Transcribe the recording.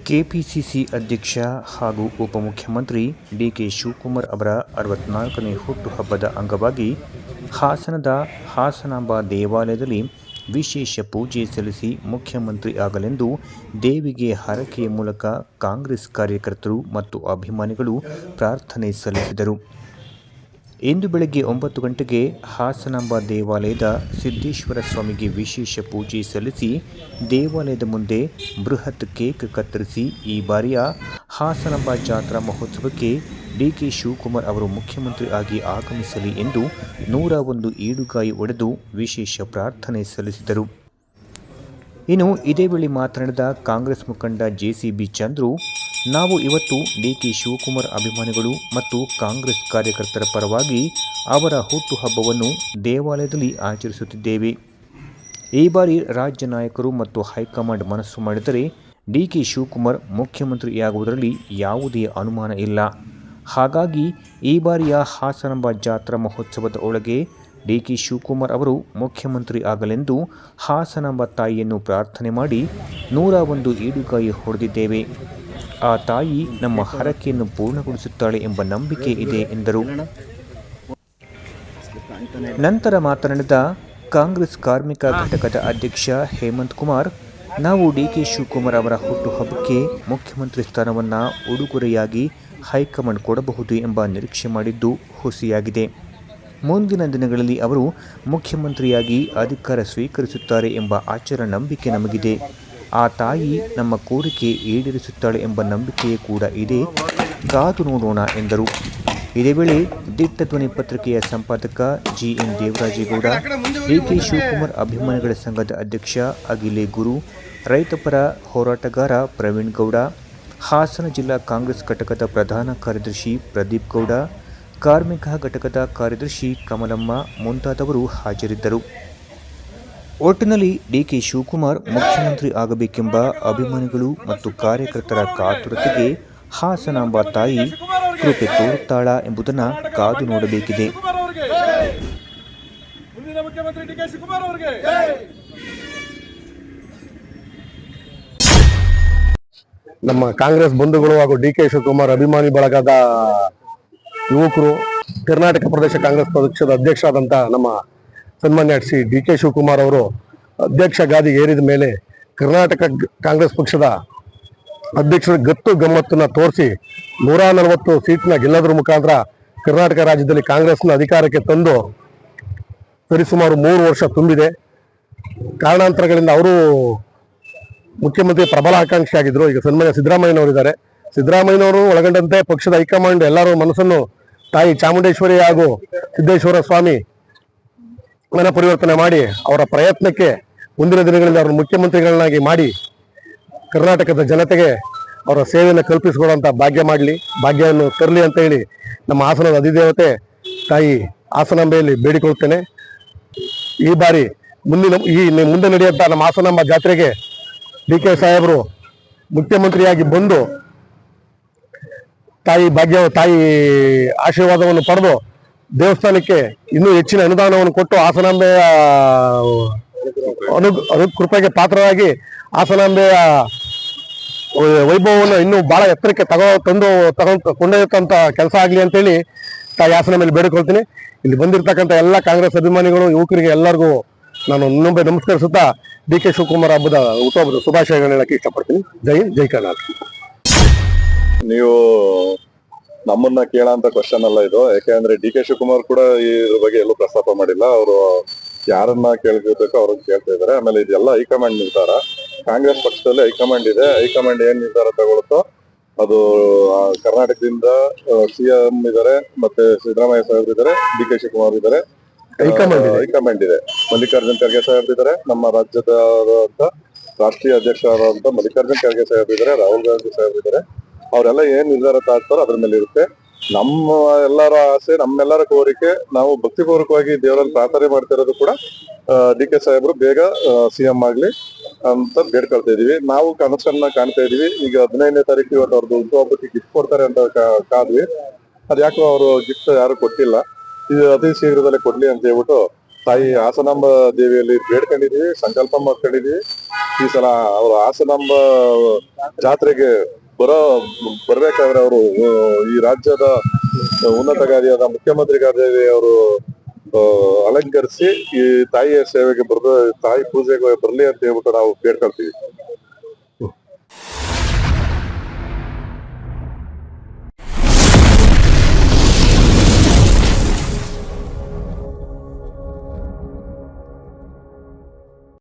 KPCC ಅಧ್ಯಕ್ಷ ಹಾಗೂ ಉಪಮುಖ್ಯಮಂತ್ರಿ ಡಿಕೆ ಶಿವಕುಮಾರ್ ಅವರ 64ನೇ ಹುಟ್ಟುಹಬ್ಬದ ಅಂಗವಾಗಿ ಹಾಸನದ ಹಾಸನಾಂಬ ದೇವಾಲಯದಲ್ಲಿ ವಿಶೇಷ ಪೂಜೆ ಸಲ್ಲಿಸಿ ಮುಖ್ಯಮಂತ್ರಿ ಆಗಲೆಂದು ದೇವಿಗೆ ಹರಕೆಯ ಮೂಲಕ ಕಾಂಗ್ರೆಸ್ ಕಾರ್ಯಕರ್ತರು ಮತ್ತು ಅಭಿಮಾನಿಗಳು ಪ್ರಾರ್ಥನೆ ಸಲ್ಲಿಸಿದರು. ಇಂದು ಬೆಳಗ್ಗೆ 9 ಗಂಟೆಗೆ ಹಾಸನಾಂಬ ದೇವಾಲಯದ ಸಿದ್ದೇಶ್ವರ ಸ್ವಾಮಿಗೆ ವಿಶೇಷ ಪೂಜೆ ಸಲ್ಲಿಸಿ ದೇವಾಲಯದ ಮುಂದೆ ಬೃಹತ್ ಕೇಕ್ ಕತ್ತರಿಸಿ ಈ ಬಾರಿಯ ಹಾಸನಾಂಬ ಜಾತ್ರಾ ಮಹೋತ್ಸವಕ್ಕೆ ಡಿಕೆ ಶಿವಕುಮಾರ್ ಅವರು ಮುಖ್ಯಮಂತ್ರಿ ಆಗಿ ಆಗಮಿಸಲಿ ಎಂದು 101 ಈಡುಗಾಯಿ ಒಡೆದು ವಿಶೇಷ ಪ್ರಾರ್ಥನೆ ಸಲ್ಲಿಸಿದರು. ಇನ್ನು ಇದೇ ವೇಳೆ ಮಾತನಾಡಿದ ಕಾಂಗ್ರೆಸ್ ಮುಖಂಡ ಜೆಸಿಬಿ ಚಂದ್ರು, ನಾವು ಇವತ್ತು ಡಿಕೆ ಶಿವಕುಮಾರ್ ಅಭಿಮಾನಿಗಳು ಮತ್ತು ಕಾಂಗ್ರೆಸ್ ಕಾರ್ಯಕರ್ತರ ಪರವಾಗಿ ಅವರ ಹುಟ್ಟುಹಬ್ಬವನ್ನು ದೇವಾಲಯದಲ್ಲಿ ಆಚರಿಸುತ್ತಿದ್ದೇವೆ. ಈ ಬಾರಿ ರಾಜ್ಯ ನಾಯಕರು ಮತ್ತು ಹೈಕಮಾಂಡ್ ಮನಸ್ಸು ಮಾಡಿದರೆ ಡಿಕೆ ಶಿವಕುಮಾರ್ ಮುಖ್ಯಮಂತ್ರಿಯಾಗುವುದರಲ್ಲಿ ಯಾವುದೇ ಅನುಮಾನ ಇಲ್ಲ. ಹಾಗಾಗಿ ಈ ಬಾರಿಯ ಹಾಸನಾಂಬ ಜಾತ್ರಾ ಮಹೋತ್ಸವದ ಒಳಗೆ ಡಿಕೆ ಶಿವಕುಮಾರ್ ಅವರು ಮುಖ್ಯಮಂತ್ರಿ ಆಗಲೆಂದು ಹಾಸನಾಂಬ ತಾಯಿಯನ್ನು ಪ್ರಾರ್ಥನೆ ಮಾಡಿ 101 ಈಡುಗಾಯಿ ಹೊಡೆದಿದ್ದೇವೆ. ಆ ತಾಯಿ ನಮ್ಮ ಹರಕೆಯನ್ನು ಪೂರ್ಣಗೊಳಿಸುತ್ತಾಳೆ ಎಂಬ ನಂಬಿಕೆ ಇದೆ ಎಂದರು. ನಂತರ ಮಾತನಾಡಿದ ಕಾಂಗ್ರೆಸ್ ಕಾರ್ಮಿಕ ಘಟಕದ ಅಧ್ಯಕ್ಷ ಹೇಮಂತ್ ಕುಮಾರ್, ನಾವು ಡಿಕೆ ಶಿವಕುಮಾರ್ ಅವರ ಹುಟ್ಟುಹಬ್ಬಕ್ಕೆ ಮುಖ್ಯಮಂತ್ರಿ ಸ್ಥಾನವನ್ನು ಉಡುಗೊರೆಯಾಗಿ ಹೈಕಮಾಂಡ್ ಕೊಡಬಹುದು ಎಂಬ ನಿರೀಕ್ಷೆ ಮಾಡಿದ್ದು ಹುಸಿಯಾಗಿದೆ. ಮುಂದಿನ ದಿನಗಳಲ್ಲಿ ಅವರು ಮುಖ್ಯಮಂತ್ರಿಯಾಗಿ ಅಧಿಕಾರ ಸ್ವೀಕರಿಸುತ್ತಾರೆ ಎಂಬ ಅಚಲ ನಂಬಿಕೆ ನಮಗಿದೆ. ಆ ತಾಯಿ ನಮ್ಮ ಕೋರಿಕೆ ಈಡೇರಿಸುತ್ತಾಳೆ ಎಂಬ ನಂಬಿಕೆ ಕೂಡ ಇದೆ, ಕಾದು ನೋಡೋಣ ಎಂದರು. ಇದೇ ವೇಳೆ ದಿಟ್ಟ ಧ್ವನಿ ಪತ್ರಿಕೆಯ ಸಂಪಾದಕ ಜಿಎನ್ ದೇವರಾಜೇಗೌಡ, ಡಿಕೆ ಶಿವಕುಮಾರ್ ಅಭಿಮಾನಿಗಳ ಸಂಘದ ಅಧ್ಯಕ್ಷ ಅಗಿಲೆ ಗುರು, ರೈತಪರ ಹೋರಾಟಗಾರ ಪ್ರವೀಣ್ ಗೌಡ, ಹಾಸನ ಜಿಲ್ಲಾ ಕಾಂಗ್ರೆಸ್ ಘಟಕದ ಪ್ರಧಾನ ಕಾರ್ಯದರ್ಶಿ ಪ್ರದೀಪ್ ಗೌಡ, ಕಾರ್ಮಿಕ ಘಟಕದ ಕಾರ್ಯದರ್ಶಿ ಕಮಲಮ್ಮ ಮುಂತಾದವರು ಹಾಜರಿದ್ದರು. ಒಟ್ಟಿನಲ್ಲಿ ಡಿಕೆ ಶಿವಕುಮಾರ್ ಮುಖ್ಯಮಂತ್ರಿ ಆಗಬೇಕೆಂಬ ಅಭಿಮಾನಿಗಳು ಮತ್ತು ಕಾರ್ಯಕರ್ತರ ಕಾತುರತೆಗೆ ಹಾಸನಾಂಬ ತಾಯಿ ಕೃಪೆ ತೋರುತ್ತಾಳಾ ಎಂಬುದನ್ನು ಕಾದು ನೋಡಬೇಕಿದೆ. ನಮ್ಮ ಕಾಂಗ್ರೆಸ್ ಬಂಧುಗಳು ಹಾಗೂ ಡಿಕೆ ಶಿವಕುಮಾರ್ ಅಭಿಮಾನಿ ಬಳಗದ ಯುವಕರು, ಕರ್ನಾಟಕ ಪ್ರದೇಶ ಕಾಂಗ್ರೆಸ್ ಪಕ್ಷದ ಅಧ್ಯಕ್ಷರಾದಂಥ ನಮ್ಮ ಸನ್ಮಾನ್ಯ ಶ್ರೀ ಡಿಕೆ ಶಿವಕುಮಾರ್ ಅವರು ಅಧ್ಯಕ್ಷ ಗಾದಿಗೆ ಏರಿದ ಮೇಲೆ ಕರ್ನಾಟಕ ಕಾಂಗ್ರೆಸ್ ಪಕ್ಷದ ಅಧ್ಯಕ್ಷರ ಗತ್ತು ಗಮ್ಮತ್ತನ್ನ ತೋರಿಸಿ 140 ಸೀಟ್ನ ಗೆಲ್ಲೋದ್ರ ಮುಖಾಂತರ ಕರ್ನಾಟಕ ರಾಜ್ಯದಲ್ಲಿ ಕಾಂಗ್ರೆಸ್ನ ಅಧಿಕಾರಕ್ಕೆ ತಂದು ಸರಿಸುಮಾರು 3 ವರ್ಷ ತುಂಬಿದೆ. ಕಾರಣಾಂತರಗಳಿಂದ ಅವರು ಮುಖ್ಯಮಂತ್ರಿ ಪ್ರಬಲ ಆಕಾಂಕ್ಷಿ ಆಗಿದ್ರು. ಈಗ ಸನ್ಮಾನ್ಯ ಸಿದ್ದರಾಮಯ್ಯನವರಿದ್ದಾರೆ. ಸಿದ್ದರಾಮಯ್ಯನವರು ಒಳಗೊಂಡಂತೆ ಪಕ್ಷದ ಹೈಕಮಾಂಡ್ ಎಲ್ಲರೂ ಮನಸ್ಸನ್ನು ತಾಯಿ ಚಾಮುಂಡೇಶ್ವರಿ ಹಾಗೂ ಸಿದ್ದೇಶ್ವರ ಸ್ವಾಮಿ ಮನ ಪರಿವರ್ತನೆ ಮಾಡಿ ಅವರ ಪ್ರಯತ್ನಕ್ಕೆ ಮುಂದಿನ ದಿನಗಳಲ್ಲಿ ಅವರನ್ನು ಮುಖ್ಯಮಂತ್ರಿಗಳನ್ನಾಗಿ ಮಾಡಿ ಕರ್ನಾಟಕದ ಜನತೆಗೆ ಅವರ ಸೇವೆಯನ್ನು ಕಲ್ಪಿಸಿಕೊಡುವಂಥ ಭಾಗ್ಯವನ್ನು ತರಲಿ ಅಂತ ಹೇಳಿ ನಮ್ಮ ಹಾಸನದ ಅಧಿದೇವತೆ ತಾಯಿ ಹಾಸನಾಂಬೆಯಲ್ಲಿ ಬೇಡಿಕೊಳ್ಳುತ್ತೇನೆ. ಈ ಬಾರಿ ಮುಂದೆ ನಡೆಯುವಂಥ ನಮ್ಮ ಹಾಸನಾಂಬ ಜಾತ್ರೆಗೆ ಡಿಕೆ ಸಾಹೇಬರು ಮುಖ್ಯಮಂತ್ರಿಯಾಗಿ ಬಂದು ತಾಯಿ ಆಶೀರ್ವಾದವನ್ನು ಪಡೆದು ದೇವಸ್ಥಾನಕ್ಕೆ ಇನ್ನೂ ಹೆಚ್ಚಿನ ಅನುದಾನವನ್ನು ಕೊಟ್ಟು ಹಾಸನಾಂಬೆಯ ಕೃಪೆಗೆ ಪಾತ್ರರಾಗಿ ಹಾಸನಾಂಬೆಯ ವೈಭವವನ್ನು ಇನ್ನೂ ಬಹಳ ಎತ್ತರಕ್ಕೆ ಕೊಂಡೊಯ್ಯಂತ ಕೆಲಸ ಆಗಲಿ ಅಂತೇಳಿ ತಾಯಿ ಹಾಸನಾಂಬೆಯಲ್ಲಿ ಬೇಡಿಕೊಳ್ತೀನಿ. ಇಲ್ಲಿ ಬಂದಿರತಕ್ಕಂಥ ಎಲ್ಲ ಕಾಂಗ್ರೆಸ್ ಅಭಿಮಾನಿಗಳು, ಯುವಕರಿಗೆ ಎಲ್ಲರಿಗೂ ನಾನು ಇನ್ನೊಮ್ಮೆ ನಮಸ್ಕರಿಸುತ್ತಾ ಡಿಕೆ ಶಿವಕುಮಾರ್ ಹಬ್ಬದ ಹುಟ್ಟುಹಬ್ಬದ ಶುಭಾಶಯಗಳನ್ನ ಹೇಳಕ್ಕೆ ಇಷ್ಟಪಡ್ತೀನಿ. ಜೈ ಕರ್ನಾಟಕ. ನೀವು ನಮ್ಮನ್ನ ಕೇಳಂತ ಕ್ವಶನ್ ಅಲ್ಲ ಇದು. ಯಾಕೆಂದ್ರೆ ಡಿಕೆ ಶಿವಕುಮಾರ್ ಕೂಡ ಇದ್ರ ಬಗ್ಗೆ ಎಲ್ಲೂ ಪ್ರಸ್ತಾಪ ಮಾಡಿಲ್ಲ. ಅವರು ಯಾರನ್ನ ಕೇಳ್ಬೇಕು ಅವ್ರನ್ನ ಕೇಳ್ತಾ ಇದಾರೆ. ಆಮೇಲೆ ಇದೆಲ್ಲ ಹೈಕಮಾಂಡ್ ನಿರ್ಧಾರ. ಕಾಂಗ್ರೆಸ್ ಪಕ್ಷದಲ್ಲಿ ಹೈಕಮಾಂಡ್ ಇದೆ. ಹೈಕಮಾಂಡ್ ಏನ್ ನಿರ್ಧಾರ ತಗೊಳುತ್ತೋ ಅದು ಕರ್ನಾಟಕದಿಂದ ಸಿಎಂ ಇದಾರೆ, ಮತ್ತೆ ಸಿದ್ದರಾಮಯ್ಯ ಸಾಹೇಬ್ ಇದಾರೆ, ಡಿಕೆ ಶಿವಕುಮಾರ್ ಇದಾರೆ, ಹೈಕಮಾಂಡ್ ಇದೆ. ಮಲ್ಲಿಕಾರ್ಜುನ್ ಖರ್ಗೆ ಸಾಹೇಬ್ ಇದಾರೆ, ನಮ್ಮ ರಾಜ್ಯದ ರಾಷ್ಟ್ರೀಯ ಅಧ್ಯಕ್ಷರಾದಂತ ಮಲ್ಲಿಕಾರ್ಜುನ್ ಖರ್ಗೆ ಸಾಹೇಬ್ ಇದಾರೆ, ರಾಹುಲ್ ಗಾಂಧಿ ಸಾಹೇಬ್ ಇದಾರೆ. ಅವರೆಲ್ಲ ಏನ್ ನಿರ್ಧಾರ ತಾಡ್ತಾರೋ ಅದ್ರ ಮೇಲೆ ಇರುತ್ತೆ. ನಮ್ಮ ಎಲ್ಲರ ಆಸೆ, ನಮ್ಮೆಲ್ಲರ ಕೋರಿಕೆ, ನಾವು ಭಕ್ತಿಪೂರ್ವಕವಾಗಿ ದೇವರಲ್ಲಿ ಪ್ರಾರ್ಥನೆ ಮಾಡ್ತಿರೋದು ಕೂಡ ಡಿಕೆ ಸಾಹೇಬ್ರು ಬೇಗ ಸಿಎಂ ಆಗ್ಲಿ ಅಂತ ಬೇಡ್ಕೊಳ್ತಾ ಇದೀವಿ. ನಾವು ಕನಸನ್ನ ಕಾಣ್ತಾ ಇದೀವಿ. ಈಗ 15ನೇ ತಾರೀಕು ಇವತ್ತು ಅವ್ರದ್ದು ಹುಟ್ಟುಹಬ್ಬಕ್ಕೆ ಗಿಫ್ಟ್ ಕೊಡ್ತಾರೆ ಅಂತ ಕಾದ್ವಿ. ಅದ್ಯಾಕೋ ಅವರು ಗಿಫ್ಟ್ ಯಾರು ಕೊಟ್ಟಿಲ್ಲ. ಇದು ಅತಿ ಶೀಘ್ರದಲ್ಲೇ ಕೊಡ್ಲಿ ಅಂತ ಹೇಳ್ಬಿಟ್ಟು ತಾಯಿ ಹಾಸನಾಂಬ ದೇವಿಯಲ್ಲಿ ಬೇಡ್ಕೊಂಡಿದೀವಿ, ಸಂಕಲ್ಪ ಮಾಡ್ಕೊಂಡಿದೀವಿ. ಈ ಸಲ ಅವ್ರ ಹಾಸನಾಂಬ ಜಾತ್ರೆಗೆ ಬರ್ಬೇಕಾದ್ರೆ ಅವರು ಈ ರಾಜ್ಯದ ಉನ್ನತಗಾರಿಯಾದ ಮುಖ್ಯಮಂತ್ರಿಗಾರಿ ಅವರು ಅಲಂಕರಿಸಿ ಈ ತಾಯಿಯ ಸೇವೆಗೆ ತಾಯಿ ಪೂಜೆಗೆ ಬರ್ಲಿ ಅಂತ ಹೇಳ್ಬಿಟ್ಟು ನಾವು ಬೇಡ್ಕೊಳ್ತೀವಿ.